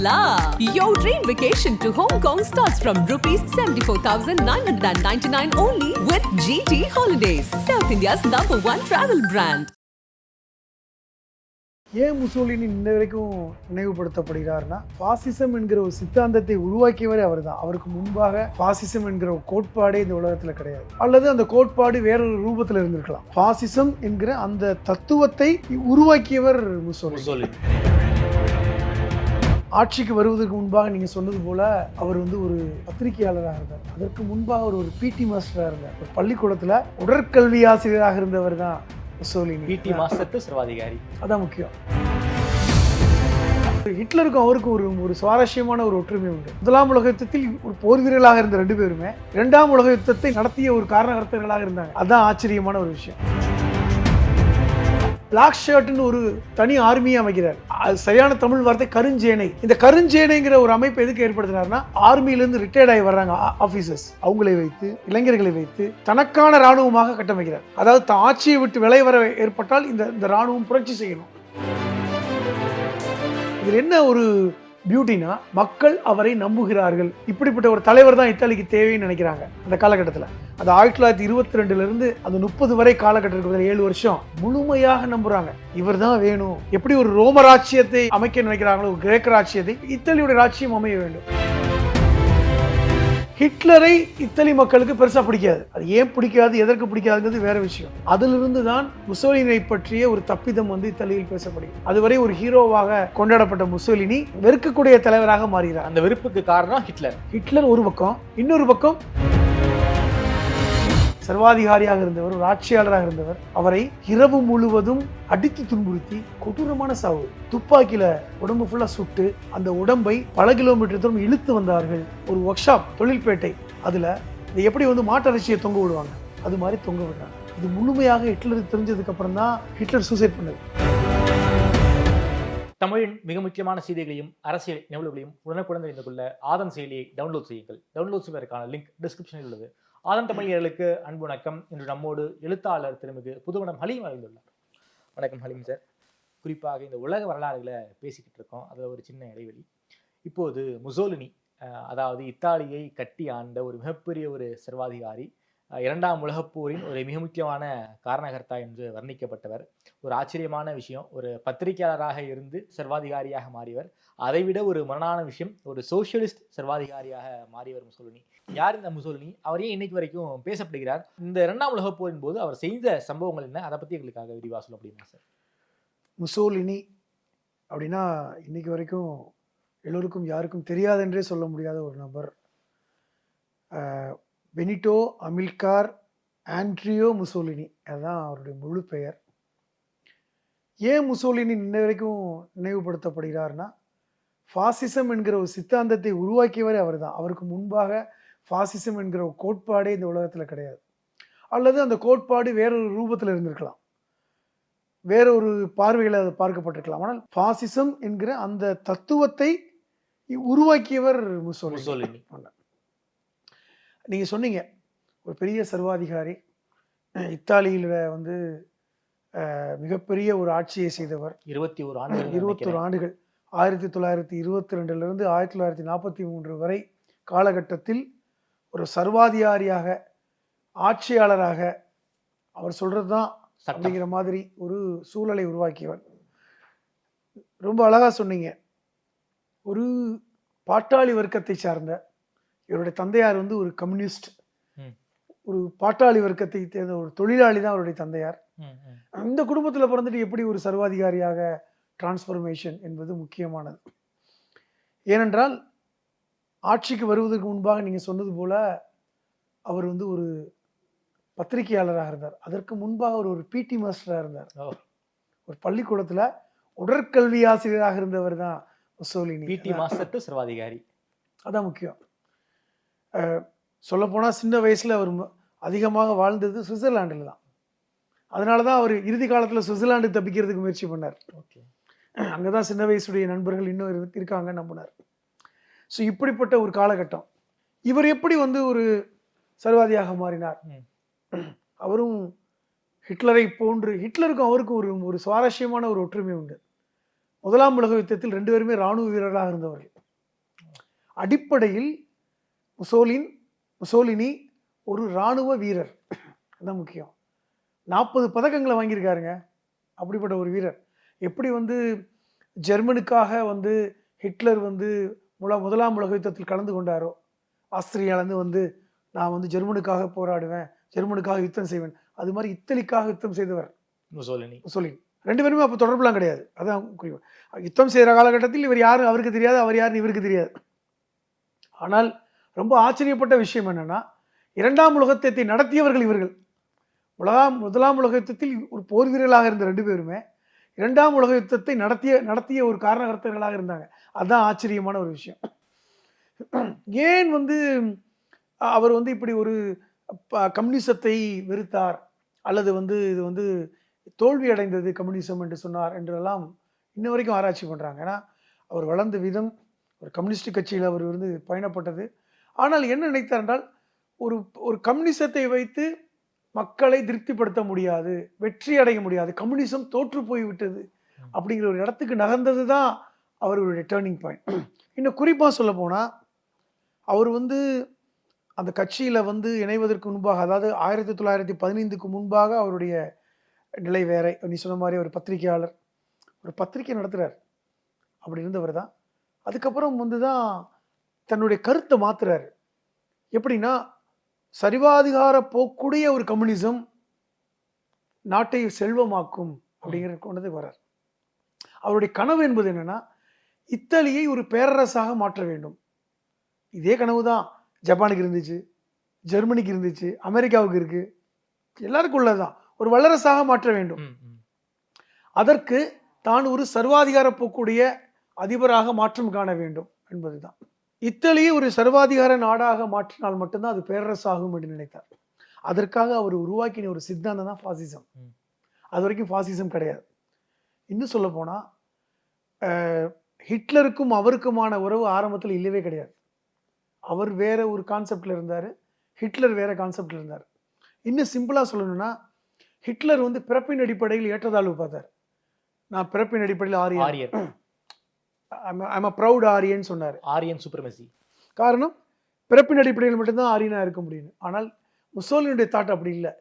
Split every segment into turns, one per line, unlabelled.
la! Your dream vacation to Hong Kong starts from rupees 74,999 only with GT Holidays, South India's #1 travel brand.
ஏன் Mussolini இன்ன வரைக்கும் நினைவுபடுத்தப்படுகிறார்னா, பாசிசம் என்கிற ஒரு சித்தாந்தத்தை உருவாக்கியவரே அவர் தான். அவருக்கு முன்பாக பாசிசம் என்கிற ஒரு கோட்பாடே இந்த உலகத்தில் கிடையாது, அல்லது அந்த கோட்பாடு வேறொரு ரூபத்தில் இருந்திருக்கலாம். பாசிசம் என்கிற அந்த தத்துவத்தை உருவாக்கியவர் முசோலினி. ஆட்சிக்கு வருவதற்கு முன்பாக நீங்கள் சொன்னது போல அவர் ஒரு பத்திரிகையாளராக இருந்தார். அதற்கு முன்பாக அவர் ஒரு பிடி மாஸ்டராக இருந்தார். ஒரு பள்ளிக்கூடத்தில் உடற்கல்வி ஆசிரியராக இருந்தவர் தான் முசோலினி.
பிடி மாஸ்டர் சர்வாதிகாரி,
அதான் முக்கியம். ஹிட்லருக்கும் அவருக்கும் ஒரு சுவாரஸ்யமான ஒரு ஒற்றுமை உண்டு. முதலாம் உலக யுத்தத்தில் ஒரு போர் வீரர்களாக இருந்த ரெண்டு பேருமே இரண்டாம் உலக யுத்தத்தை நடத்திய ஒரு காரணகர்த்தர்களாக இருந்தாங்க. அதுதான் ஆச்சரியமான ஒரு விஷயம். பிளாக் ஷர்ட்னு ஒரு தனி ஆர்மியை அமைக்கிறார். அது சரியான தமிழ் வார்த்தை கருஞ்சேனை. இந்த கருஞ்சேனைங்கிற ஒரு அமைப்பை எதுக்கு ஏற்படுத்தினார்னா, ஆர்மியிலிருந்து ரிட்டையர்ட் ஆகி வர்றாங்க ஆபீசர்ஸ், அவங்களை வைத்து இளைஞர்களை வைத்து தனக்கான ராணுவமாக கட்டமைக்கிறார். அதாவது ஆட்சியை விட்டு விலை வர ஏற்பட்டால் இந்த ராணுவம் புரட்சி செய்யணும். இதில் என்ன ஒரு பியூட்டினா, மக்கள் அவரை நம்புகிறார்கள். இப்படிப்பட்ட ஒரு தலைவர் தான் இத்தாலிக்கு தேவைன்னு நினைக்கிறாங்க அந்த காலகட்டத்தில். அது 1922 அந்த 30 வரை காலகட்டத்துக்கு 7 வருஷம் முழுமையாக நம்புறாங்க. இவர் தான் வேணும். எப்படி ஒரு ரோம ராஜ்யத்தை அமைக்க நினைக்கிறாங்களோ, ஒரு கிரேக்க ராஜ்யத்தை, இத்தாலியுடைய ராஜ்யம் அமைய வேண்டும். ஹிட்லரை இத்தாலி மக்களுக்கு பெருசா பிடிக்காது. அது ஏன் பிடிக்காது, எதற்கு பிடிக்காதுங்கிறது வேற விஷயம். அதிலிருந்து தான் முசோலினியை பற்றிய ஒரு தப்பிதம் இத்தாலியில் பேசப்படுகிறது. அதுவரை ஒரு ஹீரோவாக கொண்டாடப்பட்ட முசோலினி வெறுக்கக்கூடிய தலைவராக மாறுகிறார்.
அந்த வெறுப்புக்கு காரணம் ஹிட்லர்
ஒரு பக்கம். இன்னொரு பக்கம் சர்வாதிகாரியாக இருந்தவர், ஒரு ஆட்சியாளராக இருந்தவர். அவரை இரவு முழுவதும் அடித்து துன்புறுத்தி கொடூரமான சாவு, துப்பாக்கியில உடம்பு ஃபுல்லா சுட்டு அந்த உடம்பை பல கிலோமீட்டர் தூரம் இழுத்து வந்தார்கள். ஒரு ஒர்க் ஷாப், தொழில்பேட்டை, அதுல இதை எப்படி மாட்டரிசியை தொங்க விடுவாங்க, அது மாதிரி தொங்க விடுறாங்க. இது முழுமையாக ஹிட்லருக்கு தெரிஞ்சதுக்கு அப்புறம் தான் ஹிட்லர் சூசைட் பண்ணது.
தமிழின் மிக முக்கியமான செய்திகளையும் அரசியல் நிகழ்வுகளையும் உடனுக்குடன் தெரிந்து கொள்ள ஆதன் செயலியை டவுன்லோட் செய்யுங்கள். டவுன்லோட் செய்வதற்கான லிங்க் டிஸ்கிரிப்ஷனில் உள்ளது. ஆதன் தமிழர்களுக்கு அன்பு வணக்கம். இன்று நம்மோடு எழுத்தாளர் திருமிகு புதுவனம் ஹலீம் அறிந்துள்ளார். வணக்கம் ஹலீம் சார். குறிப்பாக இந்த உலக வரலாறுகளை பேசிக்கிட்டு இருக்கோம், அதில் ஒரு சின்ன இடைவெளி. இப்போது முசோலினி, அதாவது இத்தாலியை கட்டி ஆண்ட ஒரு மிகப்பெரிய ஒரு சர்வாதிகாரி, இரண்டாம் உலகப்போரின் ஒரு மிக முக்கியமான காரணகர்த்தா என்று வர்ணிக்கப்பட்டவர். ஒரு ஆச்சரியமான விஷயம், ஒரு பத்திரிகையாளராக இருந்து சர்வாதிகாரியாக மாறியவர். அதைவிட ஒரு மரணான விஷயம், ஒரு சோசியலிஸ்ட் சர்வாதிகாரியாக மாறியவர் முசோலினி. யார் இந்த முசோலினி? அவர் ஏன் இன்னைக்கு வரைக்கும் பேசப்படுகிறார்? இந்த இரண்டாம் உலகப் போரின் போது அவர் செய்த சம்பவங்கள் என்ன? அதை பத்தி எங்களுக்காக விரிவாக சொல்ல முடியுமா சார்?
முசோலினி அப்படின்னா இன்னைக்கு வரைக்கும் எல்லோருக்கும் யாருக்கும் தெரியாதென்றே சொல்ல முடியாத ஒரு நபர். பெனிட்டோ அமில்கார் ஆண்ட்ரியோ முசோலினி, அதுதான் அவருடைய முழு பெயர். ஏன் முசோலினி இன்ன வரைக்கும் நினைவுபடுத்தப்படுகிறார்னா, பாசிசம் என்கிற ஒரு சித்தாந்தத்தை உருவாக்கியவரே அவர் தான். அவருக்கு முன்பாக பாசிசம் என்கிற ஒரு கோட்பாடே இந்த உலகத்தில் கிடையாது, அல்லது அந்த கோட்பாடு வேறொரு ரூபத்தில் இருந்திருக்கலாம், வேறொரு பார்வையில் அது பார்க்கப்பட்டிருக்கலாம். ஆனால் பாசிசம் என்கிற அந்த தத்துவத்தை உருவாக்கியவர் முசோலினி. நீங்க சொன்னீங்க, ஒரு பெரிய சர்வாதிகாரி, இத்தாலியில மிகப்பெரிய ஒரு ஆட்சியை செய்தவர்.
21
ஆண்டுகள் 1922 1943 வரை காலகட்டத்தில் ஒரு சர்வாதிகாரியாக, ஆட்சியாளராக, அவர் சொல்றதுதான் அப்படிங்கிற மாதிரி ஒரு சூழலை உருவாக்கியவர். ரொம்ப அழகா சொன்னீங்க. ஒரு பாட்டாளி வர்க்கத்தை சார்ந்த இவருடைய தந்தையார் ஒரு கம்யூனிஸ்ட், ஒரு பாட்டாளி வர்க்கத்தை சேர்ந்த ஒரு தொழிலாளி தான் அவருடைய தந்தையார். அந்த குடும்பத்தில் பிறந்துட்டு எப்படி ஒரு சர்வாதிகாரியாக டிரான்ஸ்ஃபர்மேஷன் என்பது முக்கியமானது. ஏனென்றால் ஆட்சிக்கு வருவதற்கு முன்பாக நீங்க சொன்னது போல அவர் ஒரு பத்திரிகையாளராக இருந்தார். அதற்கு முன்பாக அவர் ஒரு பிடி மாஸ்டராக இருந்தார். ஒரு பள்ளிக்கூடத்துல உடற்கல்வி ஆசிரியராக இருந்தவர் தான் முசோலினி.
பிடி மாஸ்டர் சர்வாதிகாரி,
அதான் முக்கியம். சொல்ல போனா சின்ன வயசுல அவர் அதிகமாக வாழ்ந்தது சுவிட்சர்லாண்டில் தான். அதனாலதான் அவர் இறுதி காலத்துல சுவிட்சர்லாண்டு தப்பிக்கிறதுக்கு முயற்சி பண்ணார். அங்கதான் சின்ன வயசுடைய நண்பர்கள் இன்னும் இருக்காங்க நம்பினார். ஸோ இப்படிப்பட்ட ஒரு காலகட்டம். இவர் எப்படி ஒரு சர்வாதியாக மாறினார்? அவரும் ஹிட்லரை போன்று, ஹிட்லருக்கும் அவருக்கும் ஒரு சுவாரஸ்யமான ஒரு ஒற்றுமை உண்டு. முதலாம் உலக யுத்தத்தில் 2 பேருமே இராணுவ வீரர்களாக இருந்தவர்கள். அடிப்படையில் முசோலினி ஒரு இராணுவ வீரர், அதான் முக்கியம். 40 பதக்கங்களை வாங்கியிருக்காருங்க. அப்படிப்பட்ட ஒரு வீரர். எப்படி வந்து ஜெர்மனுக்காக வந்து ஹிட்லர் வந்து முதலாம் உலக யுத்தத்தில் கலந்து கொண்டாரோ, ஆஸ்திரியாவிலேருந்து வந்து நான் வந்து ஜெர்மனுக்காக போராடுவேன், ஜெர்மனுக்காக யுத்தம் செய்வேன், அது மாதிரி இத்தாலிக்காக யுத்தம் செய்தவர் முசோலினி. 2 பேருமே அப்போ தொடர்புலாம் கிடையாது. அதான் குறிப்பு. யுத்தம் செய்கிற காலகட்டத்தில் இவர் யாரு அவருக்கு தெரியாது, அவர் யாருன்னு இவருக்கு தெரியாது. ஆனால் ரொம்ப ஆச்சரியப்பட்ட விஷயம் என்னன்னா, 2ஆம் உலக யுத்தத்தை நடத்தியவர்கள் இவர்கள். முதலாம் உலக யுத்தத்தில் ஒரு போர் வீரர்களாக இருந்த 2 பேருமே 2ஆம் உலக யுத்தத்தை நடத்திய ஒரு காரணகர்த்தர்களாக இருந்தாங்க. அதுதான் ஆச்சரியமான ஒரு விஷயம். ஏன் வந்து அவர் வந்து இப்படி ஒரு கம்யூனிசத்தை வெறுத்தார், அல்லது வந்து இது வந்து தோல்வி அடைந்தது கம்யூனிசம் என்று சொன்னார் என்றெல்லாம் இன்ன வரைக்கும் ஆராய்ச்சி பண்றாங்க. ஏன்னா அவர் வளர்ந்த விதம், ஒரு கம்யூனிஸ்ட் கட்சியில் அவர் வந்து பயணப்பட்டது. ஆனால் என்ன நினைத்தார் என்றால், ஒரு கம்யூனிசத்தை வைத்து மக்களை திருப்திப்படுத்த முடியாது, வெற்றி அடைய முடியாது, கம்யூனிசம் தோற்று போய்விட்டது அப்படிங்கிற ஒரு இடத்துக்கு நகர்ந்தது தான் அவர்களுடைய டேர்னிங் பாயிண்ட். இன்னும் குறிப்பாக சொல்ல போனால், அவர் வந்து அந்த கட்சியில் வந்து இணைவதற்கு முன்பாக, அதாவது 1915க்கு முன்பாக அவருடைய நிலை வேற. நீ சொன்ன மாதிரி ஒரு பத்திரிகையாளர், ஒரு பத்திரிகை நடத்துகிறார், அப்படி இருந்தவர் தான். அதுக்கப்புறம் வந்து தான் தன்னுடைய கருத்தை மாத்துறாரு. எப்படின்னா, சரிவாதிகார போக்குடைய ஒரு கம்யூனிசம் நாட்டை செல்வமாக்கும் அப்படிங்கிற கொண்டது வர்றார். அவருடைய கனவு என்பது என்னன்னா, இத்தாலியை ஒரு பேரரசாக மாற்ற வேண்டும். இதே கனவு தான் ஜப்பானுக்கு இருந்துச்சு, ஜெர்மனிக்கு இருந்துச்சு, அமெரிக்காவுக்கு இருக்கு, எல்லாருக்கும் உள்ளதுதான். ஒரு வல்லரசாக மாற்ற வேண்டும். அதற்கு தான் ஒரு சர்வாதிகார போக்குடைய அதிபராக மாற்றம் காண வேண்டும் என்பதுதான். இத்தாலியை ஒரு சர்வாதிகார நாடாக மாற்றினால் மட்டும்தான் அது பேரரசாகும் என்று நினைத்தார். அதற்காக அவர் உருவாக்கின ஒரு சித்தாந்தம் தான் பாசிசம். அது வரைக்கும் பாசிசம் கிடையாது. இன்னும் சொல்ல போனா, ஹிட்லருக்கும் அவருக்குமான உறவு ஆரம்பத்தில் இல்லவே கிடையாது. அவர் வேற ஒரு கான்செப்ட்ல இருந்தாரு, ஹிட்லர் வேற கான்செப்ட்ல இருந்தார். இன்னும் சிம்பிளா சொல்லணும்னா, ஹிட்லர் வந்து பிறப்பின் அடிப்படையில் ஏற்றத்தாழ்வு பார்த்தார். நான் பிறப்பின் அடிப்படையில் Aryan, I'm a proud Aryan சொன்னார்.
ஆரியன் சுப்ரமசி.
காரணம், பிறப்பின் அடிப்படையில் மட்டும்தான் ஆரியனா இருக்க முடியும். ஆனால் முசோலினுடைய தாட் அப்படி இல்லை.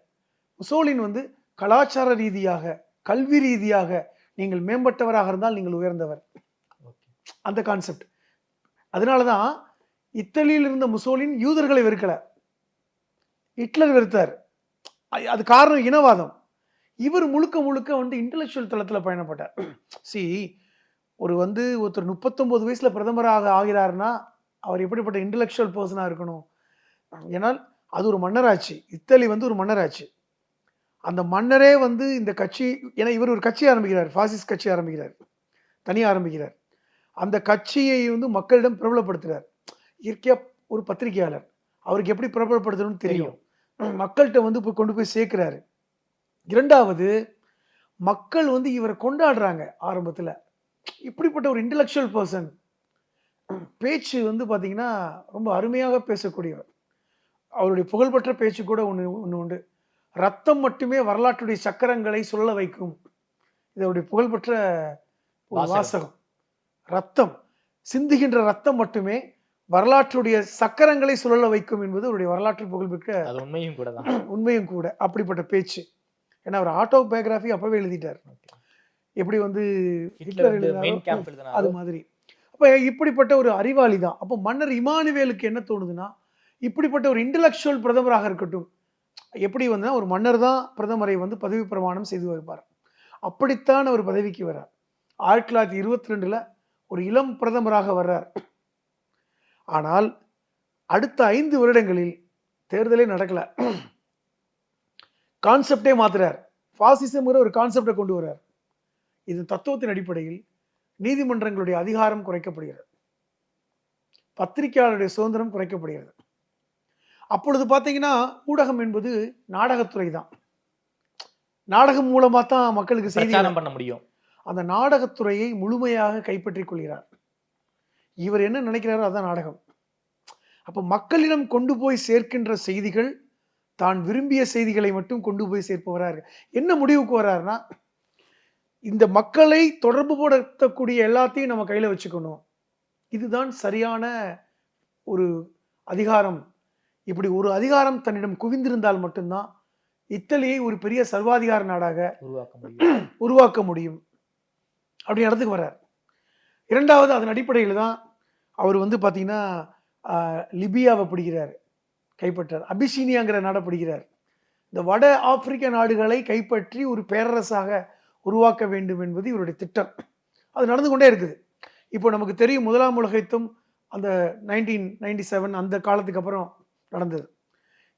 முசோலின் வந்து கலாச்சார ரீதியாக, கல்வி ரீதியாக நீங்கள் மேம்பட்டவராக இருந்தால் நீங்கள் உயர்ந்தவர், அந்த கான்செப்ட். அதனாலதான் இத்தாலியில் இருந்த முசோலின் யூதர்களை வெறுக்கல, ஹிட்லர் வெறுத்தார். அது காரணம் இனவாதம். இவர் முழுக்க முழுக்க வந்து இன்டெலெக்சுவல் தளத்தில் பயணப்பட்டார். ஒருத்தர் 39 வயசுல பிரதமராக ஆகிறார்னா அவர் எப்படிப்பட்ட இன்டெலெக்சுவல் பர்சனா இருக்கணும்? ஏன்னால் அது ஒரு மன்னராட்சி. இத்தாலி வந்து ஒரு மன்னராட்சி. அந்த மன்னரே வந்து இந்த கட்சி, ஏன்னா இவர் ஒரு கட்சி ஆரம்பிக்கிறார், பாசிஸ்ட் கட்சி ஆரம்பிக்கிறார், தனியாக ஆரம்பிக்கிறார். அந்த கட்சியை வந்து மக்களிடம் பிரபலப்படுத்துகிறார். இயற்கையா ஒரு பத்திரிகையாளர், அவருக்கு எப்படி பிரபலப்படுத்தணும்னு தெரியும். மக்கள்கிட்ட வந்து கொண்டு போய் சேர்க்கிறாரு. இரண்டாவது, மக்கள் வந்து இவரை கொண்டாடுறாங்க. ஆரம்பத்தில் இப்படிப்பட்ட ஒரு இன்டெலெக்சுவல் பர்சன், பேச்சு வந்து பார்த்தீங்கன்னா ரொம்ப அருமையாக பேசக்கூடியவர். அவருடைய புகழ்பெற்ற பேச்சு கூட ஒன்று உண்டு, ரத்தம் மட்டுமே வரலாற்றுடைய சக்கரங்களை சொல்ல வைக்கும். இதனுடைய புகழ்பெற்ற வாசகம். ரத்தம், சிந்துகின்ற ரத்தம் மட்டுமே வரலாற்றுடைய சக்கரங்களை சுழல வைக்கும் என்பது அவருடைய வரலாற்று புகழ்பெற்ற உண்மையும் கூட. அப்படிப்பட்ட பேச்சு. ஏன்னா அவர் ஆட்டோபயோகிராஃபி அப்பவே எழுதிட்டார், எப்படி வந்து ஹிட்லர் எழுதினாரோ அது மாதிரி. அப்ப இப்படிப்பட்ட ஒரு அறிவாளி தான். அப்போ மன்னர் இமானுவேலுக்கு என்ன தோணுதுன்னா, இப்படிப்பட்ட ஒரு இன்டெலெக்சுவல் பிரதமராக இருக்கட்டும். எப்படி வந்து ஒரு மன்னர் தான் பிரதமரை வந்து பதவி பிரமாணம் செய்து வைப்பார், அப்படித்தான் அவர் பதவிக்கு வர்றார். 1922 ஒரு இளம் பிரதமராக வர்றார். ஆனால் அடுத்த 5 வருடங்களில் தேர்தலே நடக்கல. கான்செப்டே மாத்துறார். பாசிசம் ஒரு கான்செப்டை கொண்டு வர்றார். இது தத்துவத்தின் அடிப்படையில் நீதிமன்றங்களுடைய அதிகாரம் குறைக்கப்படுகிறது, பத்திரிகையாளருடைய சுதந்திரம் குறைக்கப்படுகிறது. அப்பொழுது பார்த்தீங்கன்னா ஊடகம் என்பது நாடகத்துறை தான். நாடகம் மூலமா தான் மக்களுக்கு செய்தி பண்ண முடியும். அந்த நாடகத்துறையை முழுமையாக கைப்பற்றிக் கொள்கிறார். இவர் என்ன நினைக்கிறாரோ அதான் நாடகம். அப்ப மக்களிடம் கொண்டு போய் சேர்க்கின்ற செய்திகள் தான் விரும்பிய செய்திகளை மட்டும் கொண்டு போய் சேர்ப்பவராக. என்ன முடிவுக்கு வர்றாருன்னா, இந்த மக்களை தொடர்பு படுத்தக்கூடிய எல்லாத்தையும் நம்ம கையில வச்சுக்கணும். இதுதான் சரியான ஒரு அதிகாரம். இப்படி ஒரு அதிகாரம் தன்னிடம் குவிந்திருந்தால் மட்டும்தான் இத்தாலியை ஒரு பெரிய சர்வாதிகார நாடாக உருவாக்க முடியும் அப்படி இடத்துக்கு வர்றார். இரண்டாவது அதன் அடிப்படையில் தான் அவர் வந்து பார்த்தீங்கன்னா லிபியாவை பிடிக்கிறார், கைப்பற்றார். அபிசீனியாங்கிற நாடை பிடிக்கிறார். இந்த வட ஆப்பிரிக்க நாடுகளை கைப்பற்றி ஒரு பேரரசாக உருவாக்க வேண்டும் என்பது இவருடைய திட்டம். அது நடந்து கொண்டே இருக்குது. இப்போ நமக்கு தெரியும், முதலாம் உலக யுத்தம் அந்த 1997 அந்த காலத்துக்கு அப்புறம் நடந்தது.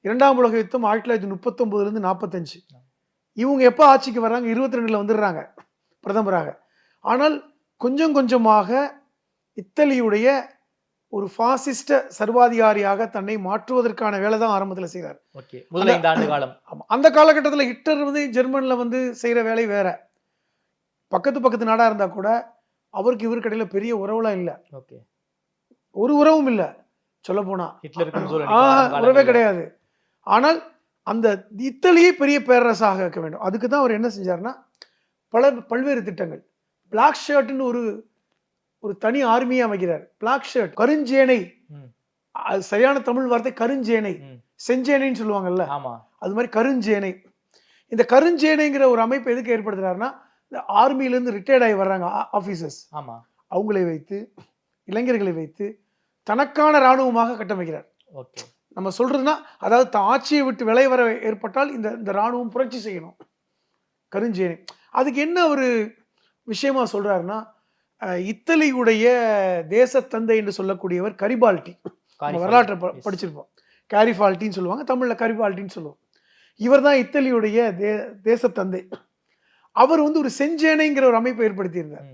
இரண்டாம் உலக யுத்தம் 1939 45. இவங்க எப்போ ஆட்சிக்கு வர்றாங்க? 22 வந்துடுறாங்க பிரதமராக. ஆனால் கொஞ்சம் கொஞ்சமாக இத்தாலியுடைய ஒரு பாசிஸ்ட சர்வாதிகாரியாக தன்னை மாற்றுவதற்கான வேலை தான் ஆரம்பத்தில் செய்கிறார். அந்த காலகட்டத்தில் ஹிட்லர் வந்து ஜெர்மன்ல வந்து செய்யற வேலை வேற. பக்கத்து நாடா இருந்தா கூட அவருக்கு இவருக்கு இடையில பெரிய உறவுலாம் இல்லை. ஒரு உறவும் இல்லை சொல்ல போனா, உறவே கிடையாது. ஆனால் அந்த இத்தாலியை பெரிய பேரரசாக ஆக்க வேண்டும். அதுக்கு தான் அவர் என்ன செஞ்சார்னா பல்வேறு திட்டங்கள். பிளாக் ஷர்ட்னு ஒரு தனி ஆர்மியை அமைக்கிறார். பிளாக் ஷர்ட், கருஞ்சேனை, அது சரியான தமிழ் வார்த்தை கருஞ்சேனை, செஞ்சேனைன்னு சொல்லுவாங்கல்ல, அது மாதிரி கருஞ்சேனை. இந்த கருஞ்சேனைங்கிற ஒரு அமைப்பு எதுக்கு ஏற்படுத்துறாருன்னா, இந்த ஆர்மியிலேருந்து ரிட்டையர்ட் ஆகி வர்றாங்க ஆஃபீஸர்ஸ், அவங்களை வைத்து இளைஞர்களை வைத்து தனக்கான இராணுவமாக கட்டமைக்கிறார். நம்ம சொல்றதுன்னா, அதாவது ஆட்சியை விட்டு விலை வர ஏற்பட்டால் இந்த இராணுவம் புரட்சி செய்யணும். கருஞ்சேனை அதுக்கு என்ன ஒரு விஷயமா சொல்றாருன்னா, இத்தாலியுடைய தேசத்தந்தை என்று சொல்லக்கூடியவர் கரிபால்டி. வரலாற்றை படிச்சிருப்போம். கேரிபால்டின்னு சொல்லுவாங்க, தமிழ்ல கரிபால்டின்னு சொல்லுவோம். இவர் தான் இத்தாலியுடைய தேசத்தந்தை. அவர் வந்து ஒரு செஞ்சேனைங்கிற ஒரு அமைப்பை ஏற்படுத்தியிருந்தார்.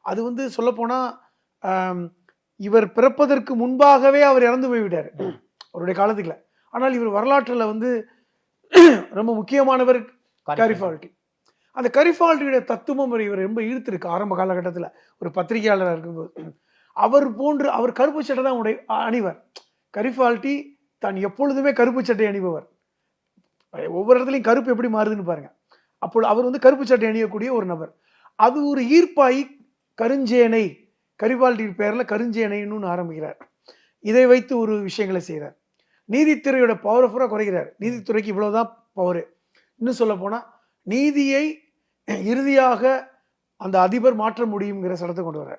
அது வந்து சொல்ல போனா இவர் பிறப்பதற்கு முன்பாகவே அவர் இறந்து போய்விட்டார் அவருடைய காலத்துக்குள்ள. ஆனால் இவர் வரலாற்றுல வந்து ரொம்ப முக்கியமானவர் கரிபால்டி. அந்த கரிபால்டியுடைய தத்துவம் இவர் ரொம்ப ஈர்த்திருக்கு ஆரம்ப காலகட்டத்தில். ஒரு பத்திரிகையாளராக இருக்கும்போது அவர் கருப்பு சட்டை தான் அணிவர். கரிபால்டி தான் எப்பொழுதுமே கருப்பு சட்டை அணிபவர். ஒவ்வொரு இடத்துலையும் கருப்பு எப்படி மாறுதுன்னு பாருங்க. அப்போ அவர் வந்து கருப்பு சட்டை அணியக்கூடிய ஒரு நபர். அது ஒரு ஈர்ப்பாய் கருஞ்சேனை, கரிபால்டி பேர்ல கருஞ்சேனைன்னு ஆரம்பிக்கிறார். இதை வைத்து ஒரு விஷயங்களை செய்கிறார். நீதித்துறையோட பவரை பூரா குறைகிறார். நீதித்துறைக்கு இவ்வளவுதான் பவர். இன்னும் சொல்ல போனா நீதியை இறுதியாக அந்த அதிபர் மாற்ற முடியுங்கிற சட்டத்தை கொண்டு வர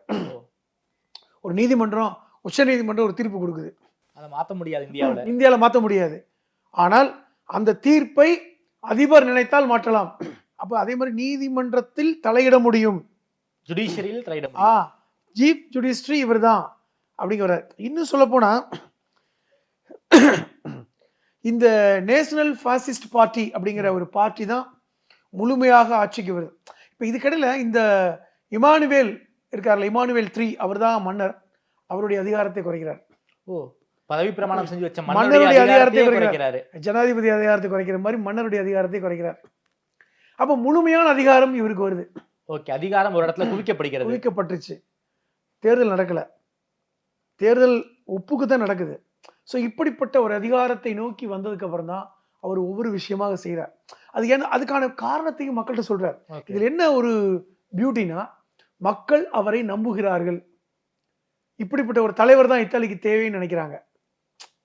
ஒரு நீதிமன்றம், உச்ச நீதிமன்றம் ஒரு தீர்ப்பு கொடுக்குது.
அதை மாற்ற முடியாது,
இந்தியாவில் மாற்ற முடியாது. ஆனால் அந்த தீர்ப்பை அதிபர் நினைத்தால் மாற்றலாம். அப்ப அதே மாதிரி நீதிமன்றத்தில் தலையிட முடியும்.
ஜுடிஷியரியில் தலையிட முடியும்.
சீஃப் ஜுடிஷியரி இவர் தான் அப்படிங்கிற. இன்னும் சொல்ல போனா இந்த நேஷனல் பாசிஸ்ட் பார்ட்டி அப்படிங்கிற ஒரு பார்ட்டி தான் முழுமையாக ஆட்சிக்கு வருது. இப்ப இதுக்கிடையில இந்த இமானுவேல் இருக்கார்ல, இமானுவேல் 3, அவர் தான் மன்னர். அவருடைய அதிகாரத்தை குறைக்கிறார்.
பதவி பிரமாணம் செஞ்சு வச்ச
மன்னருடைய அதிகாரத்தை குறைக்கிறார். ஜனாதிபதி அதிகாரத்தை குறைக்கிற மாதிரி மன்னருடைய அதிகாரத்தை குறைக்கிறார். அப்ப முழுமையான அதிகாரம் இவருக்கு வருது.
அதிகாரம் ஒரு இடத்துல
குவிக்கப்பட்டுச்சு. தேர்தல் நடக்கல, தேர்தல் ஒப்புக்கு தான் நடக்குது. ஸோ இப்படிப்பட்ட ஒரு அதிகாரத்தை நோக்கி வந்ததுக்கு அப்புறம் தான் அவர் ஒவ்வொரு விஷயமாக செய்கிறார். அதுக்கான காரணத்தையும் மக்கள்கிட்ட சொல்றார். இதுல என்ன ஒரு பியூட்டினா, மக்கள் அவரை நம்புகிறார்கள். இப்படிப்பட்ட ஒரு தலைவர் தான் இத்தாலிக்கு தேவைன்னு நினைக்கிறாங்க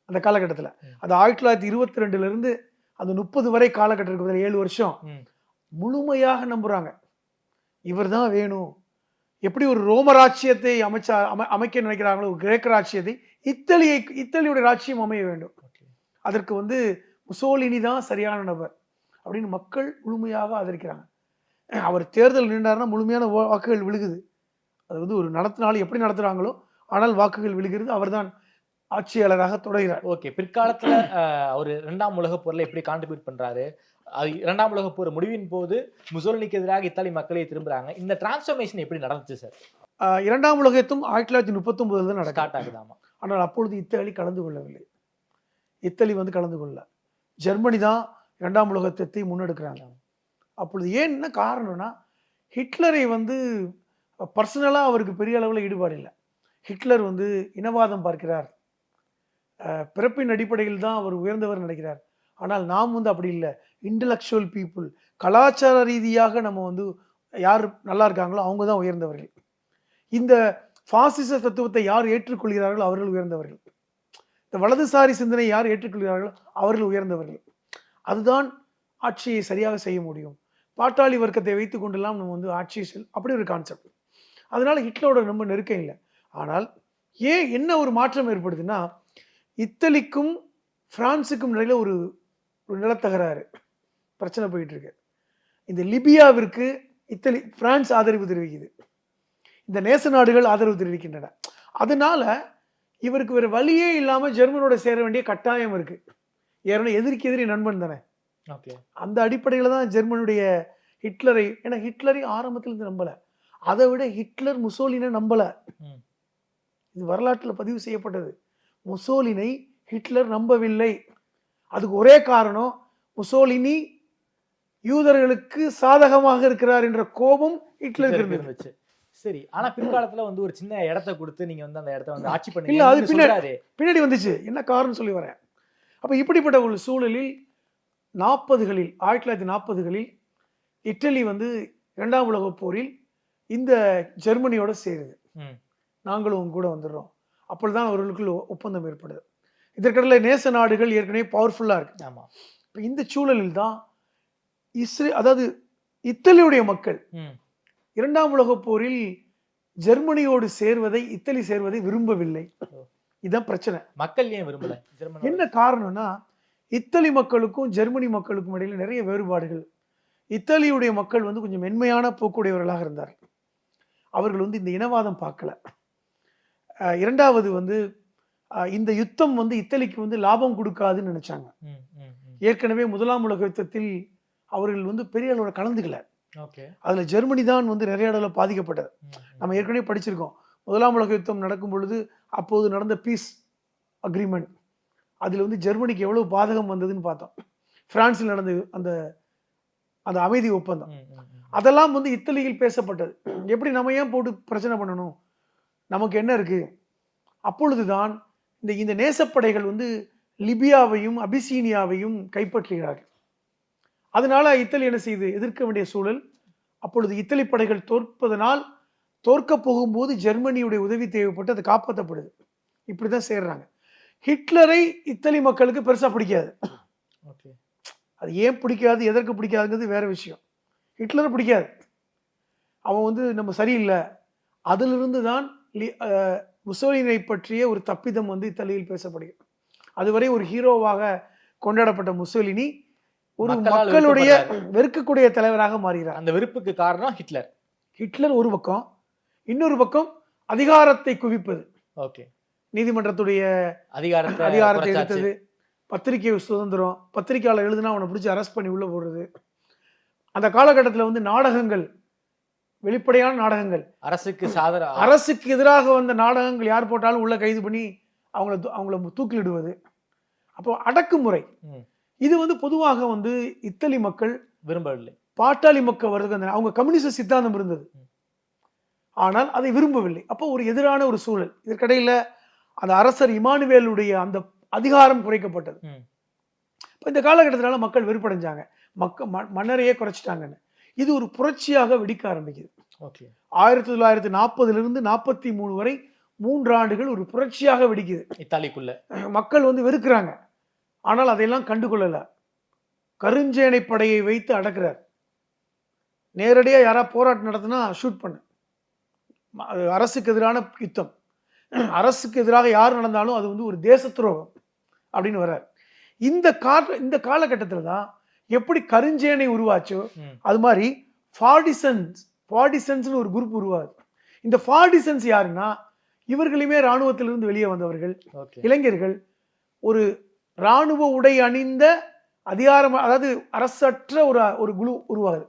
அந்த காலகட்டத்தில். அது 1922 இருந்து அந்த 30 வரை காலகட்டத்துக்கு 7 வருஷம் முழுமையாக நம்புறாங்க. இவர் தான் வேணும். எப்படி ஒரு ரோம ராட்சியத்தை அமைக்க நினைக்கிறாங்களோ, ஒரு கிரேக்க ராட்சியத்தை இத்தாலியுடைய ராட்சியம் அமைய வேண்டும். அதற்கு வந்து முசோலினி தான் சரியான நபர் அப்படின்னு மக்கள் முழுமையாக ஆதரிக்கிறாங்க. அவர் தேர்தல் நின்றாருன்னா முழுமையான வாக்குகள் விழுகுது. அது வந்து ஒரு நடத்தினாலும் எப்படி நடத்துறாங்களோ, ஆனால் வாக்குகள் விழுகிறது. அவர் தான் ஆட்சியாளராக தொடர்கிறார்.
பிற்காலத்துல அவர் 2ஆம் உலக போர்ல எப்படி கான்ட்ரிபியூட் பண்றாரு, 2ஆம் உலக போர் முடிவின் போது முசோலினிக்கு எதிராக இத்தாலி மக்களே திரும்புறாங்க. இந்த டிரான்ஸ்ஃபர்மேஷன் எப்படி நடந்துச்சு சார்?
2ஆம் உலக யுத்தம் 1939 தான் ஸ்டார்ட் ஆகுதாமா. ஆனால் அப்பொழுது இத்தாலி கலந்து கொள்ளவில்லை. இத்தாலி வந்து கலந்து கொள்ள, ஜெர்மனி தான் 2ஆம் உலக யுத்தத்தை முன்னெடுக்கிறாங்க. அப்பொழுது ஏன்னா காரணம்னா, ஹிட்லரை வந்து பர்சனலா அவருக்கு பெரிய அளவில் ஈடுபாடு இல்லை. ஹிட்லர் வந்து இனவாதம் பார்க்கிறார். பிறப்பின் அடிப்படையில் தான் அவர் உயர்ந்தவர் நினைக்கிறார். ஆனால் நாம் வந்து அப்படி இல்லை. இன்டலெக்சுவல் பீப்புள், கலாச்சார ரீதியாக நம்ம வந்து யார் நல்லா இருக்காங்களோ அவங்க தான் உயர்ந்தவர்கள். இந்த பாசிச தத்துவத்தை யார் ஏற்றுக்கொள்கிறார்களோ அவர்கள் உயர்ந்தவர்கள். இந்த வலதுசாரி சிந்தனை யார் ஏற்றுக்கொள்கிறார்களோ அவர்கள் உயர்ந்தவர்கள். அதுதான் ஆட்சியை சரியாக செய்ய முடியும். பாட்டாளி வர்க்கத்தை வைத்துக் கொண்டெல்லாம் நம்ம வந்து ஆட்சியை அப்படி ஒரு கான்செப்ட். அதனால ஹிட்லரோட ரொம்ப நெருக்கம் இல்லை. ஆனால் என்ன ஒரு மாற்றம் ஏற்படுதுன்னா, இத்தாலிக்கும் பிரான்சுக்கும் இடையில ஒரு நிலத்தகராறு பிரச்சனை போயிட்டு இருக்கு. இந்த லிபியாவிற்கு பிரான்ஸ் ஆதரவு தெரிவிக்குது, இந்த நேச நாடுகள் ஆதரவு தெரிவிக்கின்றன. அதனால இவருக்கு வேற வழியே இல்லாம ஜெர்மனோட சேர வேண்டிய கட்டாயம் இருக்கு. ஏன்னா எதிரிக்கு எதிரி நண்பன் தானே. அந்த அடிப்படையில தான் ஜெர்மனுடைய ஹிட்லரை, ஏன்னா ஹிட்லரை ஆரம்பத்துல இருந்து நம்பல, அதை விட ஹிட்லர் முசோலினை நம்பல. இது வரலாற்றில் பதிவு செய்யப்பட்டது. முசோலினை ஹிட்லர் நம்பவில்லை. அதுக்கு ஒரே காரணம், முசோலினி யூதர்களுக்கு சாதகமாக இருக்கிறார் என்ற கோபம் ஹிட்லருக்கு இருந்துச்சு.
சரி, ஆனா பிற்காலத்துல வந்து ஒரு சின்ன இடத்தை கொடுத்து நீங்க வந்து அந்த இடத்தை வந்து ஆட்சி பண்ணி
இல்ல, அது பின்னாடி வந்துச்சு. என்ன காரணம் சொல்லி வரேன். அப்ப இப்படிப்பட்ட ஒரு சூழலில் 1940களில் இட்டலி வந்து 2ஆம் உலகப் போரில் இந்த ஜெர்மனியோட சேருது. நாங்களும் கூட வந்துடுறோம். அப்பொழுதுதான் அவர்களுக்குள் ஒப்பந்தம் ஏற்படுது. இதற்கிடையில நேச நாடுகள் ஏற்கனவே பவர்ஃபுல்லா இருக்கு.
ஆமா.
இந்த சூழலில் தான் அதாவது இத்தாலியுடைய மக்கள் 2ஆம் உலகப் போரில் ஜெர்மனியோடு இத்தாலி சேர்வதை விரும்பவில்லை. இதுதான் பிரச்சனை.
மக்கள் ஏன் விரும்பல?
என்ன காரணம்னா, இத்தாலி மக்களுக்கும் ஜெர்மனி மக்களுக்கும் இடையில நிறைய வேறுபாடுகள். இத்தாலியுடைய மக்கள் வந்து கொஞ்சம் மென்மையான போக்குடையவர்களாக இருந்தார்கள். அவர்கள் வந்து இந்த இனவாதம் பார்க்கல. இரண்டாவது வந்து இந்த யுத்தம் வந்து இத்தாலிக்கு வந்து லாபம் கொடுக்காதுன்னு நினைச்சாங்க. ஏற்கனவே 1ஆம் உலக யுத்தத்தில் அவர்கள் வந்து பெரிய அளவுல கலந்துக்கல. அதுல ஜெர்மனி தான் வந்து நிறைய அளவுல பாதிக்கப்பட்டது. நம்ம ஏற்கனவே படிச்சிருக்கோம். 1ஆம் உலக யுத்தம் நடக்கும் பொழுது அப்போது நடந்த பீஸ் அக்ரிமெண்ட், அதுல வந்து ஜெர்மனிக்கு எவ்வளவு பாதகம் வந்ததுன்னு பார்த்தோம். பிரான்சில் நடந்த அந்த அமைதி ஒப்பந்தம், அதெல்லாம் வந்து இத்தாலியில் பேசப்பட்டது. எப்படி நம்ம ஏன் போட்டு பிரச்சனை பண்ணணும், நமக்கு என்ன இருக்கு. அப்பொழுதுதான் இந்த நேசப்படைகள் வந்து லிபியாவையும் அபிசீனியாவையும் கைப்பற்றுகிறார்கள். அதனால இத்தாலி என்ன செய்து எதிர்க்க வேண்டிய சூழல். அப்பொழுது இத்தாலி படைகள் தோற்க போகும்போது ஜெர்மனியுடைய உதவி தேவைப்பட்டு அது காப்பாற்றப்படுது. இப்படிதான் சேர்றாங்க. ஹிட்லரை இத்தாலி மக்களுக்கு பெருசா பிடிக்காது. அது ஏன் பிடிக்காது, எதற்கு பிடிக்காதுங்கிறது வேற விஷயம். ஹிட்லரை பிடிக்காது. அவன் வந்து நம்ம சரியில்லை. அதிலிருந்து தான் முசோலினை பற்றிய ஒரு தப்பிதம் வந்து இத்தாலியில் பேசப்படுகிறது. அதுவரை ஒரு ஹீரோவாக கொண்டாடப்பட்ட முசோலினி ஒரு மக்களுடைய வெறுக்கக்கூடிய தலைவராக மாறுகிறார்.
அந்த வெறுப்புக்கு காரணம் ஹிட்லர் ஒரு பக்கம், இன்னொரு பக்கம் அதிகாரத்தை குவிப்பது. நீதிமன்றத்துடைய அதிகாரத்தை எடுத்தது, பத்திரிகை சுதந்திரம், பத்திரிகையாளர் எழுதுனா அவனை பிடிச்சி அரெஸ்ட் பண்ணி உள்ள போடுறது. அந்த காலகட்டத்தில் வந்து நாடகங்கள், வெளிப்படையான நாடகங்கள், அரசுக்கு எதிராக வந்த நாடகங்கள் யார் போட்டாலும் உள்ள கைது பண்ணி அவங்கள தூக்கிலிடுவது. அப்போ அடக்குமுறை. இது வந்து பொதுவாக வந்து இத்தாலி மக்கள் விரும்பவில்லை.
பாட்டாளி மக்கள் வருது, அவங்க கம்யூனிஸ்ட் சித்தாந்தம் இருந்தது, ஆனால் அதை விரும்பவில்லை. அப்போ ஒரு எதிரான ஒரு சூழல். இதற்கிடையில அந்த அரசர் இமானுவேலுடைய அந்த அதிகாரம் குறைக்கப்பட்டது. இந்த காலகட்டத்தினால மக்கள் வெறுப்படைஞ்சாங்க, மன்னரையே குறைச்சிட்டாங்கன்னு. இது ஒரு புரட்சியாக வெடிக்க ஆரம்பிக்குது. 1940 43 வரை 3 ஆண்டுகள் ஒரு புரட்சியாக வெடிக்குது
இத்தாலிக்குள்ள.
மக்கள் வந்து வெறுக்கிறாங்க, ஆனால் அதையெல்லாம் கண்டுகொள்ளல. கருஞ்சேனை படையை வைத்து அடக்குறார். நேரடியா யாரா போராட்டம் நடத்தினா ஷூட் பண்ணு. அரசுக்கு எதிரான யுத்தம், அரசுக்கு எதிராக யார் நடந்தாலும் அது வந்து ஒரு தேச துரோகம் அப்படின்னு வர்றார். இந்த காலகட்டத்தில் தான் எப்படி கருஞ்சேனை உருவாச்சோ அது மாதிரி பார்டிசன்ஸ் ஒரு குரூப் உருவாது. இந்த பார்டிசன்ஸ் யாருன்னா, இவர்களுமே இராணுவத்திலிருந்து வெளியே வந்தவர்கள், இளைஞர்கள். ஒரு இராணுவ உடை அணிந்த அதிகாரம், அதாவது அரசற்ற ஒரு குழு உருவாகுது.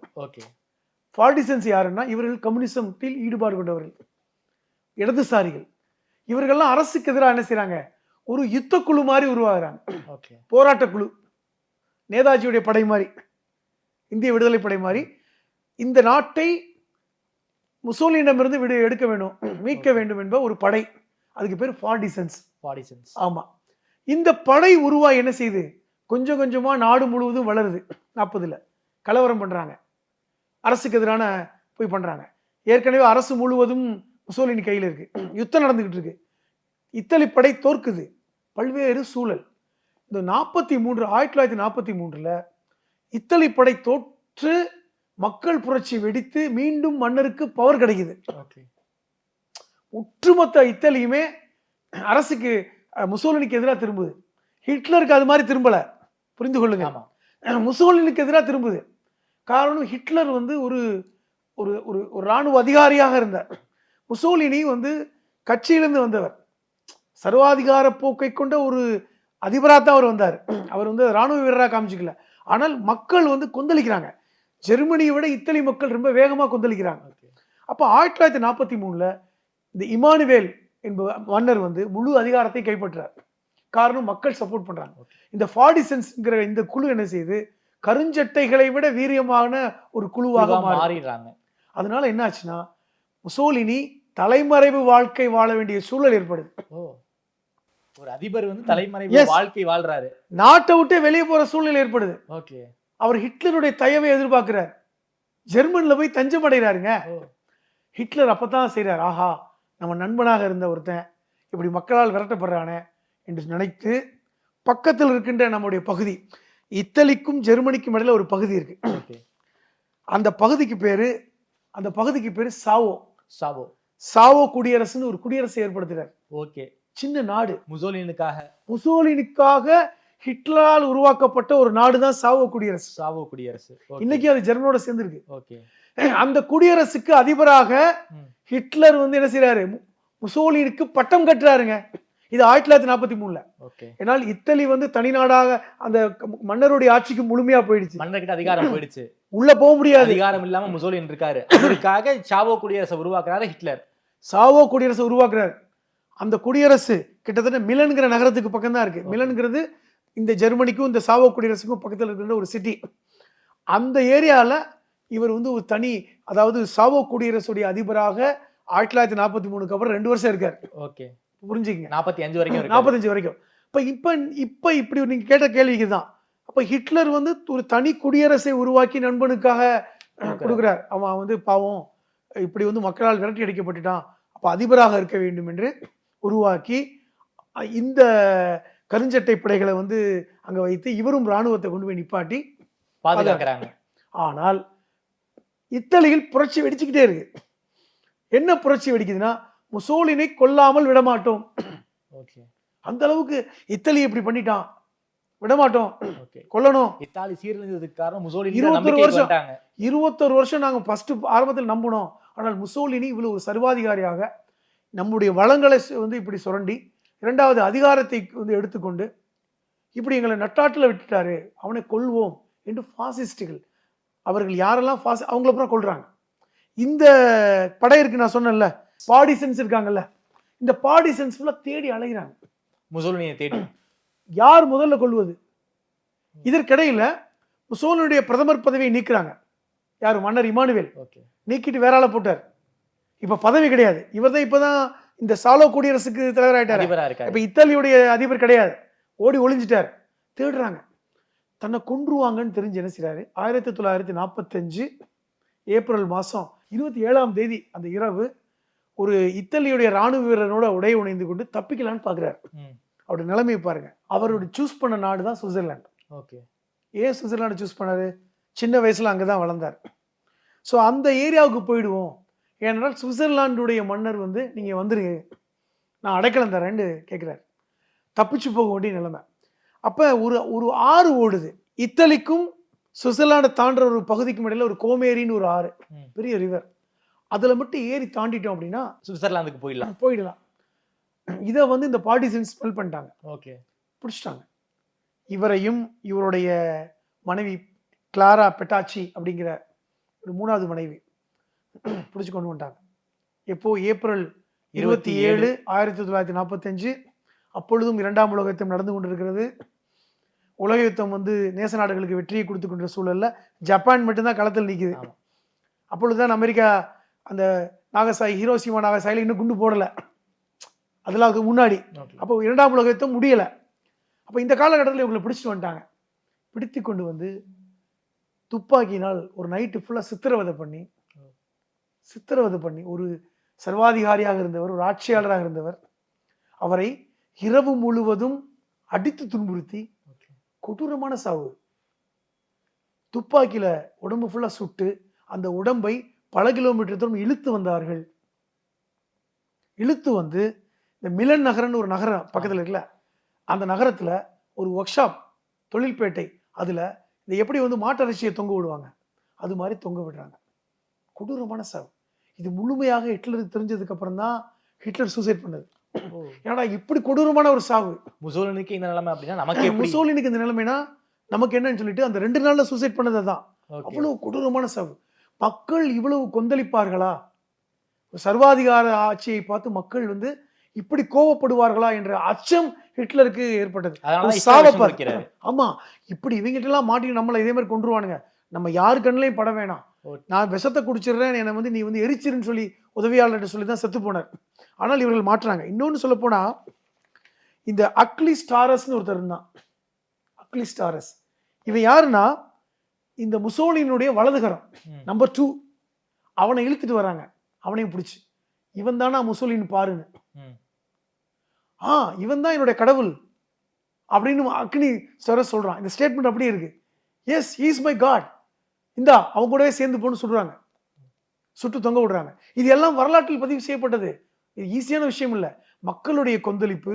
பார்டிசன்ஸ் யாருன்னா, இவர்கள் கம்யூனிசத்தில் ஈடுபாடு கொண்டவர்கள், இடதுசாரிகள். இவர்கள்லாம் அரசுக்கு எதிராக என்ன செய்யறாங்க, ஒரு யுத்த குழு மாதிரி உருவாகிறாங்க. போராட்ட குழு, நேதாஜியுடைய படை மாதிரி, இந்திய விடுதலை படை மாதிரி. இந்த நாட்டை முசோலினிடமிருந்து எடுக்க வேண்டும், மீட்க வேண்டும் என்ப ஒரு படை. அதுக்கு பேர் பார்டிசன்ஸ். ஆமா. இந்த படை உருவாய் என்ன செய்யுது, கொஞ்சம் கொஞ்சமா நாடு முழுவதும் வளருது. 40ல் கலவரம் பண்றாங்க, அரசுக்கு எதிரான போய் பண்றாங்க. ஏற்கனவே அரசு முழுவதும் முசோலினி கையில் இருக்கு, யுத்தம் நடந்துகிட்டு இருக்கு, இத்தாலி படை தோற்குது, பல்வேறு சூழல். இந்த 1943 இத்தாலி படை தோற்று மக்கள் புரட்சி வெடித்து மீண்டும் மன்னருக்கு பவர் கிடைக்குது. ஒட்டுமொத்த இத்தாலியுமே அரசுக்கு முசோலினிக்கு எதிராக திரும்புது. ஹிட்லருக்கு அது மாதிரி திரும்பல, புரிந்து கொள்ளுங்க. முசோலினிக்கு எதிராக திரும்புது. காரணம், ஹிட்லர் வந்து ஒரு ஒரு ஒரு இராணுவ அதிகாரியாக இருந்தார். முசோலினி வந்து கட்சியிலிருந்து வந்தவர், சர்வாதிகார போக்கை கொண்ட ஒரு அதிபராக தான் அவர் வந்தார். அவர் வந்து இராணுவ வீரராக காமிச்சிக்கல. ஆனால் மக்கள் வந்து கொந்தளிக்கிறாங்க. ஜெர்மனியை விட இத்தாலி மக்கள் ரொம்ப வேகமாக கொந்தளிக்கிறாங்க. அப்போ 1943 இந்த இமானுவேல் என்பவர் மன்னர் வந்து முழு அதிகாரத்தை கைப்பற்றார். காரணம், மக்கள் சப்போர்ட் பண்றாங்க. இந்த ஃபார்டிசன்ஸ்ங்கிற இந்த குழு என்ன செய்யுது, கருஞ்சட்டைகளை விட வீரியமான ஒரு குழுவாக மாறிடுறாங்க. அதனால என்ன ஆச்சுன்னா, முசோலினி தலைமறைவு வாழ்க்கை வாழ வேண்டிய சூழல் ஏற்படுது.
ஒரு அதிபர் வந்து தலைமறைவு வாழ்க்கை வாழ்றாரு,
நாட்டை விட்டு வெளியே போற சூழ்நிலை ஏற்படுது. அவர் ஹிட்லருடைய தயவை எதிர்பார்க்கிறார், ஜெர்மன்ல போய் தஞ்சம் அடைகிறாருங்க. ஹிட்லர் அப்பதான் செய்யறார், ஆஹா நம்ம நண்பனாக இருந்த ஒருத்தன் இப்படி மக்களால் விரட்டப்படுறானே என்று நினைத்து, பக்கத்தில் இருக்கின்ற நம்முடைய பகுதி, இத்தாலிக்கும் ஜெர்மனிக்கும் இடையில ஒரு பகுதி இருக்கு, அந்த பகுதிக்கு பேரு சாவோ. சாவோ குடியரசுன்னு ஒரு குடியரசை ஏற்படுத்துறார். சின்ன நாடு, முசோலினிக்காக ஹிட்லரால் உருவாக்கப்பட்ட ஒரு நாடு தான் சாவோ குடியரசு. இன்னைக்கு அது ஜெர்மனோட சேர்ந்திருக்கு. அந்த குடியரசுக்கு அதிபராக ஹிட்லர் வந்து என்ன செய்யறாரு, முசோலினிக்கு பட்டம் கட்டுறாருங்க. இது 1943. ஏனால் இத்தாலி வந்து தனி நாடாக அந்த மன்னருடைய ஆட்சிக்கு முழுமையா போயிடுச்சு,
மன்னர்கிட்ட அதிகாரம் போயிடுச்சு,
உள்ள போக முடியாது,
அதிகாரம் இல்லாம முசோலினி இருக்காரு. அதற்காக சாவோ குடியரசை உருவாக்குறாரு ஹிட்லர்.
சாவோ குடியரசை உருவாக்குறாரு. அந்த குடியரசு கிட்டத்தட்ட மிலன்கிற நகரத்துக்கு பக்கம் தான் இருக்கு. மிலன்கிறது இந்த ஜெர்மனிக்கும் இந்த சாவோ குடியரசுக்கும் பக்கத்தில் இருக்கிற ஒரு சிட்டி. அந்த ஏரியால இவர் வந்து ஒரு தனி, அதாவது சாவோ குடியரசுடைய அதிபராக 1943 அப்புறம் 2 வருஷம் இருக்காரு. புரிஞ்சுக்கங்க, 45 வரைக்கும். இப்ப இப்படி நீங்க கேட்ட கேள்விக்கு தான். அப்ப ஹிட்லர் வந்து ஒரு தனி குடியரசை உருவாக்கி நண்பனுக்காக கொடுக்கிறார். அவன் வந்து பாவம் இப்படி வந்து மக்களால் விரட்டி அடிக்கப்பட்டுட்டான், அப்ப அதிபராக இருக்க வேண்டும் என்று உருவாக்கி இந்த கருஞ்சட்டை படைகளை வந்து அங்க வைத்து இவரும் இராணுவத்தை கொண்டு போய் நிப்பாட்டி பாதுகாக்கிறாங்க. ஆனால் இத்தாலியில் புரட்சி வெடிச்சுக்கிட்டே இருக்கு. என்ன புரட்சி வெடிக்குதுன்னா, முசோலினை கொல்லாமல் விடமாட்டோம். அந்த அளவுக்கு இத்தாலி இப்படி பண்ணிட்டான், விடமாட்டோம், கொல்லணும்.
இத்தாலி சீரழிந்ததுக்கு காரணம் முசோலினி.
21 வருஷம் நாங்க ஃபர்ஸ்ட் ஆரம்பத்தில் நம்பினோம். ஆனால் முசோலினி இவ்வளவு ஒரு சர்வாதிகாரியாக நம்முடைய வளங்களை வந்து இப்படி சுரண்டி, இரண்டாவது அதிகாரத்தை வந்து எடுத்துக்கொண்டு இப்படி எங்களை நட்டாட்டில் விட்டுட்டாரு, அவனை கொல்வோம் என்று பாசிஸ்டுகள், அவர்கள் யாரெல்லாம் அவங்கள அப்புறம் கொள்றாங்க. இந்த படை இருக்கு, நான் சொன்னேன்ல, பார்டிசன்ஸ் இருக்காங்கல்ல, இந்த பார்டிசன்ஸ் ஃபுல்லா தேடி அலைகிறாங்க
முசோலினியை தேடி.
யார் முதல்ல கொள்வது? இதற்கிடையில முசோலினியுடைய பிரதமர் பதவியை நீக்குறாங்க. யாரு? மன்னர் இமானுவேல். நீக்கிட்டு வேற ஆள போட்டார். இப்ப பதவி கிடையாது, இவர் தான் இப்பதான் இந்த சாலோ குடியரசுக்கு தலைவர் ஆயிட்டாரு. இப்ப இத்தாலியுடைய அதிபர் கிடையாது, ஓடி ஒளிஞ்சிட்டார். தேடுறாங்க, தன்னை கொன்றுவாங்கன்னு தெரிஞ்சு என்ன செய்யறாரு, 1945 ஏப்ரல் மாசம் 27ஆம் தேதி அந்த இரவு ஒரு இத்தாலியுடைய ராணுவ வீரனோட உடை உணைந்து கொண்டு தப்பிக்கலான்னு பாக்குறாரு. அவருடைய நிலைமையை பாருங்க. அவருடைய சூஸ் பண்ண நாடு தான் சுவிட்சர்லாந்து. ஏன் சுவிட்சர்லாந்து சூஸ் பண்ணாரு? சின்ன வயசுல அங்கதான் வளர்ந்தார். ஸோ அந்த ஏரியாவுக்கு போயிடுவோம். ஏனென்றால் சுவிட்சர்லாண்டுடைய மன்னர் வந்து நீங்க வந்துருங்க, நான் அடைக்கலம் தரேன்னு கேட்கிறார். தப்பிச்சு போக வேண்டிய நிலைமை. அப்ப ஒரு ஆறு ஓடுது, இத்தாலிக்கும் சுவிட்சர்லாண்டை தாண்டுற ஒரு பகுதிக்கும் இடையில ஒரு கோமேரின்னு ஒரு ஆறு, பெரிய ரிவர். அதுல மட்டும் ஏறி தாண்டிட்டோம் அப்படின்னா
சுவிட்சர்லாந்துக்கு
போயிடலாம். இதை வந்து இந்த பார்ட்டிசன்ஸ் ஸ்மெல் பண்ணிட்டாங்க, பிடிச்சிட்டாங்க. இவரையும் இவருடைய மனைவி கிளாரா பெட்டாச்சி அப்படிங்கிற ஒரு 3வது மனைவி பிடிச்சு கொண்டு வந்துட்டாங்க. எப்போ? ஏப்ரல் 27, 1945. அப்பொழுதும் 2ஆம் உலக யுத்தம் நடந்து கொண்டிருக்கிறது. உலக யுத்தம் வந்து நேச நாடுகளுக்கு வெற்றியை கொடுத்து கொண்ட சூழல்ல ஜப்பான் மட்டும்தான் களத்தில் நிற்குது. அப்பொழுதுதான் அமெரிக்கா அந்த நாகசாய், ஹீரோஷிமா நாகசாயில இன்னும் குண்டு போடல, அதெல்லாம் அதுக்கு முன்னாடி. அப்போ 2ஆம் உலக யுத்தம் முடியல. அப்ப இந்த காலகட்டத்தில் இவங்களை பிடிச்சிட்டு வந்துட்டாங்க. பிடித்து கொண்டு வந்து துப்பாக்கினால் ஒரு நைட்டு ஃபுல்லா சித்திரவதை பண்ணி சித்திரவதை பண்ணி, ஒரு சர்வாதிகாரியாக இருந்தவர், ஒரு ஆட்சியாளராக இருந்தவர், அவரை இரவு முழுவதும் அடித்து துன்புறுத்தி கொடூரமான சாவு. துப்பாக்கியில உடம்பு ஃபுல்லா சுட்டு அந்த உடம்பை பல கிலோமீட்டர் தூரம் இழுத்து வந்தார்கள். இழுத்து வந்து இந்த மிலன் நகரம்னு ஒரு நகரம் பக்கத்துல இருக்குல்ல, அந்த நகரத்துல ஒரு ஒர்க் ஷாப், தொழில்பேட்டை, அதுல இந்த எப்படி வந்து மாட்டரிசியை தொங்க விடுவாங்க அது மாதிரி தொங்க விடுறாங்க. கொடூரமான சாவு. இது முழுமையாக ஹிட்லருக்கு தெரிஞ்சதுக்கு அப்புறம் தான் ஹிட்லர் சூசைட் பண்ணது. ஏன்னா இப்படி கொடூரமான ஒரு சாவு.
முசோலினிக்கு இந்த நிலைமை அப்படின்னா நமக்கு
முசோலினிக்கு இந்த நிலைமைனா நமக்கு என்னன்னு சொல்லிட்டு அந்த 2 நாள்ல சூசைட் பண்ணது தான். அவ்வளவு கொடூரமான சாவு. மக்கள் இவ்வளவு கொந்தளிப்பார்களா, சர்வாதிகார ஆட்சியை பார்த்து மக்கள் வந்து இப்படி கோவப்படுவார்களா என்ற அச்சம் ஹிட்லருக்கு ஏற்பட்டது. ஆமா, இப்படி இவங்கிட்ட எல்லாம் மாட்டி நம்மள இதே மாதிரி கொண்டுருவானுங்க, நம்ம யாரு கண்ணிலையும் பட வேணாம், நான் விஷத்தை குடிச்சிடுறேன், என்னை வந்து நீ வந்து எரிச்சிருன்னு சொல்லி உதவியாளர்கிட்ட சொல்லி தான் செத்து போனார். ஆனால் இவர்கள் மாற்றுறாங்க. இன்னொன்னு சொல்ல போனா இந்த அக்லிஸ்டாரஸ்னு ஒருத்தர் இருந்தான். அக்லிஸ்டாரஸ் இவன் யாருன்னா இந்த முசோலினுடைய வலதுகரம், நம்பர் 2. அவனை இழுத்துட்டு வராங்க, அவனையும் பிடிச்சு, இவன் தானா முசோலின் பாருன்னு, இவன் தான் என்னுடைய கடவுள் அப்படின்னு அக்லிஸ்டாரஸ் சொல்றான். இந்த ஸ்டேட்மெண்ட் அப்படியே இருக்கு. Yes, he is my god, இந்தா அவங்க கூடவே சேர்ந்து போன்னு சொல்றாங்க, சுட்டு தொங்க விடுறாங்க. இது எல்லாம் வரலாற்றில் பதிவு செய்யப்பட்டது. இது ஈஸியான விஷயம் இல்லை. மக்களுடைய கொந்தளிப்பு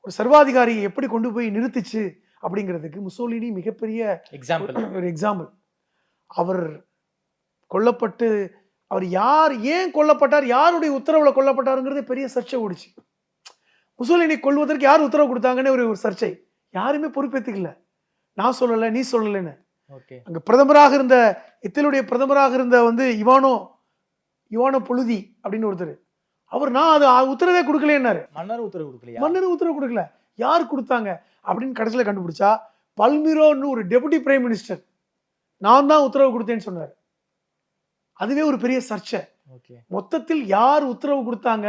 ஒரு சர்வாதிகாரியை எப்படி கொண்டு போய் நிறுத்திச்சு அப்படிங்கிறதுக்கு முசோலினி மிகப்பெரிய ஒரு எக்ஸாம்பிள். அவர் கொல்லப்பட்டு, அவர் ஏன் கொல்லப்பட்டார், யாருடைய உத்தரவுல கொல்லப்பட்டாருங்கிறது பெரிய சர்ச்சை ஓடிச்சு. முசோலினி கொல்வதற்கு யார் உத்தரவு கொடுத்தாங்கன்னு ஒரு சர்ச்சை. யாருமே பொறுப்பேற்றுக்கல, நான் சொல்லல நீ சொல்லலன்னு. அங்க பிரதமராக இருந்த, இத்தாலியுடைய பிரதமராக இருந்த வந்து இவானோ பொழுதி அப்படின்னு ஒருத்தர், அவர் நான் அது உத்தரவே கொடுக்கலன்னாரு. மன்னர் உத்தரவு கொடுக்கல, யார் கொடுத்தாங்க அப்படின்னு கடைசியில கண்டுபிடிச்சா பல்மிரோன்னு ஒரு டெபுட்டி பிரைம் மினிஸ்டர், நான் தான் உத்தரவு கொடுத்தேன்னு சொன்னார். அதுவே ஒரு பெரிய சர்ச்சை. மொத்தத்தில் யார் உத்தரவு கொடுத்தாங்க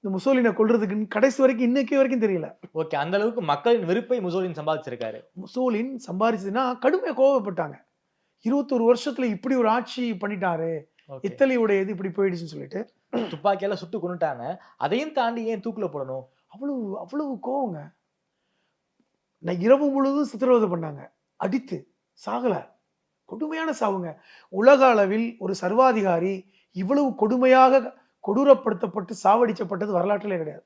இந்த முசோலினை கொல்றதுக்கு கடைசி வரைக்கும் இன்னைக்கு வரைக்கும் தெரியல.
ஓகே, அந்த அளவுக்கு மக்களின் வெறுப்பை முசோலின் சம்பாதிச்சிருக்காரு.
முசோலின் சம்பாதிச்சதுன்னா கடுமையா கோவப்பட்டாங்க. 21 வருஷத்துல இப்படி ஒரு ஆட்சி பண்ணிட்டாரு, இத்தாலியோட இது இப்படி போயிடுச்சுன்னு சொல்லிட்டு
துப்பாக்கியால சுட்டு கொண்டுட்டாங்க. அதையும் தாண்டி ஏன் தூக்குல போடணும்,
அவ்வளவு கோவங்க. நான் இரவு முழுவதும் சித்திரவதை பண்ணாங்க, அடித்து சாகல, கொடுமையான சாவுங்க. உலக அளவில் ஒரு சர்வாதிகாரி இவ்வளவு கொடுமையாக கொடூரப்படுத்தப்பட்டு சாவடிக்கப்பட்டது வரலாற்றிலே கிடையாது.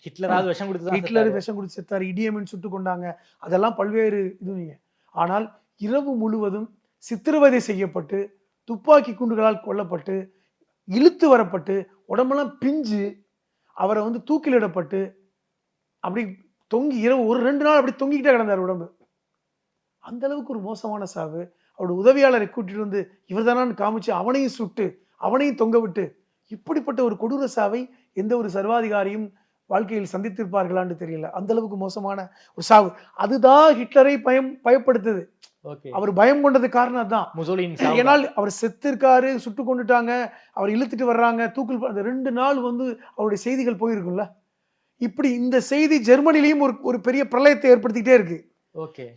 ஹிட்லர்
விஷம் கொடுத்து செத்தாரு, இடியமின் சுட்டு கொண்டாங்க, அதெல்லாம் பல்வேறு இதுவீங்க. ஆனால் இரவு முழுவதும் சித்திரவதை செய்யப்பட்டு, துப்பாக்கி குண்டுகளால் கொல்லப்பட்டு, இழுத்து வரப்பட்டு, உடம்பெல்லாம் பிஞ்சு, அவரை வந்து தூக்கிலிடப்பட்டு அப்படி தொங்கி இரவு 1-2 நாள் அப்படி தொங்கிக்கிட்டே கிடந்தார் உடம்பு. அந்த அளவுக்கு ஒரு மோசமான சாவு. அவருடைய உதவியாளரை கூட்டிட்டு வந்து இவர் தானான்னு காமிச்சு அவனையும் சுட்டு அவனையும் தொங்க விட்டு, இப்படிப்பட்ட ஒரு கொடூர சாவை எந்த ஒரு சர்வாதிகாரியும் வாழ்க்கையில் சந்தித்திருப்பார்களான்னு தெரியல. அந்த அளவுக்கு மோசமான ஒரு சாவு. அதுதான் ஹிட்லரை பயப்படுத்துது. அவர் பயம் கொண்டது காரணம் தான். ஏனால் அவர் செத்திருக்காரு, சுட்டு கொண்டுட்டாங்க, அவர் இழுத்துட்டு வர்றாங்க, தூக்கில் அந்த 2 நாள் வந்து அவருடைய செய்திகள் போயிருக்கும்ல. இப்படி இந்த செய்தி ஜெர்மனிலையும் ஒரு பெரிய பிரளயத்தை ஏற்படுத்திக்கிட்டே இருக்கு.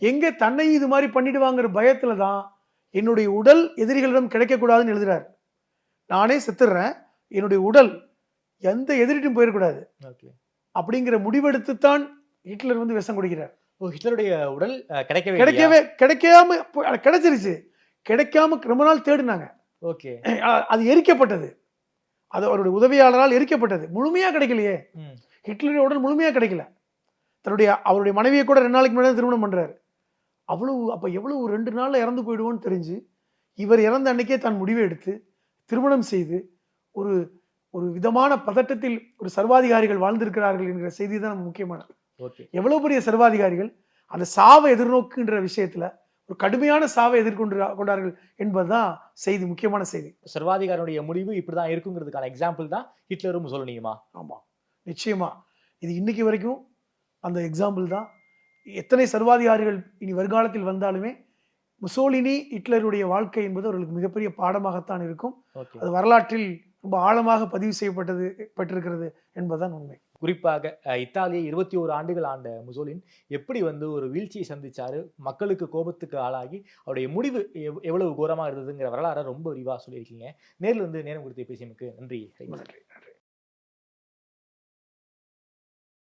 எங்க தன்னை இது மாதிரி பண்ணிடுவாங்கிற பயத்துலதான் என்னுடைய உடல் எதிரிகளிடம் கிடைக்கக்கூடாதுன்னு எழுதுறாரு. நானே செத்துடுறேன், என்னுடைய உடல் எந்த எதிரிட்டும் போயிடக்கூடாது அப்படிங்கிற முடிவெடுத்துத்தான் ஹிட்லர் வந்து விஷம் குடிக்கிறார்.
ஹிட்லருடைய உடல்
கிடைச்சிருச்சு, கிடைக்காம ரொம்ப நாள் தேடினாங்க. அது எரிக்கப்பட்டது, அது அவருடைய உதவியாளரால் எரிக்கப்பட்டது. முழுமையா கிடைக்கலையே, ஹிட்லருடைய உடல் முழுமையா கிடைக்கல. அவருடைய மனைவியை கூட 2 நாளைக்கு முன்னாடி திருமணம் பண்றாரு. அப்ப எவ்வளவு 2 நாள்ல இறந்து போயிடுவோன்னு தெரிஞ்சு இவர் இறந்த அன்னைக்கே தான் முடிவை எடுத்து திருமணம் செய்து ஒரு ஒரு விதமான பதட்டத்தில் ஒரு சர்வாதிகாரிகள் வாழ்ந்திருக்கிறார்கள் என்கிற செய்தி தான் முக்கியமானது. எவ்வளவு பெரிய சர்வாதிகாரிகள் அந்த சாவை எதிர்நோக்குன்ற விஷயத்துல ஒரு கடுமையான சாவை எதிர்கொண்டார்கள் என்பதுதான் செய்தி, முக்கியமான செய்தி.
சர்வாதிகாரியுடைய முடிவு இப்படிதான் இருக்குங்கிறதுக்கான எக்ஸாம்பிள் தான் ஹிட்லரும் முசோலினியுமா?
ஆமா, நிச்சயமா. இது இன்னைக்கு வரைக்கும் அந்த எக்ஸாம்பிள் தான். எத்தனை சர்வாதிகாரிகள் இனி வருங்காலத்தில் வந்தாலுமே முசோலினி ஹிட்லருடைய வாழ்க்கை என்பது அவர்களுக்கு மிகப்பெரிய பாடமாகத்தான் இருக்கும். அது வரலாற்றில் ரொம்ப ஆழமாக பதிவு செய்யப்பட்டிருக்கிறது என்பதுதான் உண்மை.
குறிப்பாக இத்தாலியை 21 ஆண்டுகள் ஆண்ட முசோலின் எப்படி வந்து ஒரு வீழ்ச்சியை சந்திச்சாரு, மக்களுக்கு கோபத்துக்கு ஆளாகி அவருடைய முடிவு எவ்வளவு கோரமா இருந்ததுங்கிற வரலாறை ரொம்ப விரிவா சொல்லியிருக்கீங்க. நேர்ல இருந்து நேரம் கொடுத்து பேசியமைக்கு நன்றி.
நன்றி.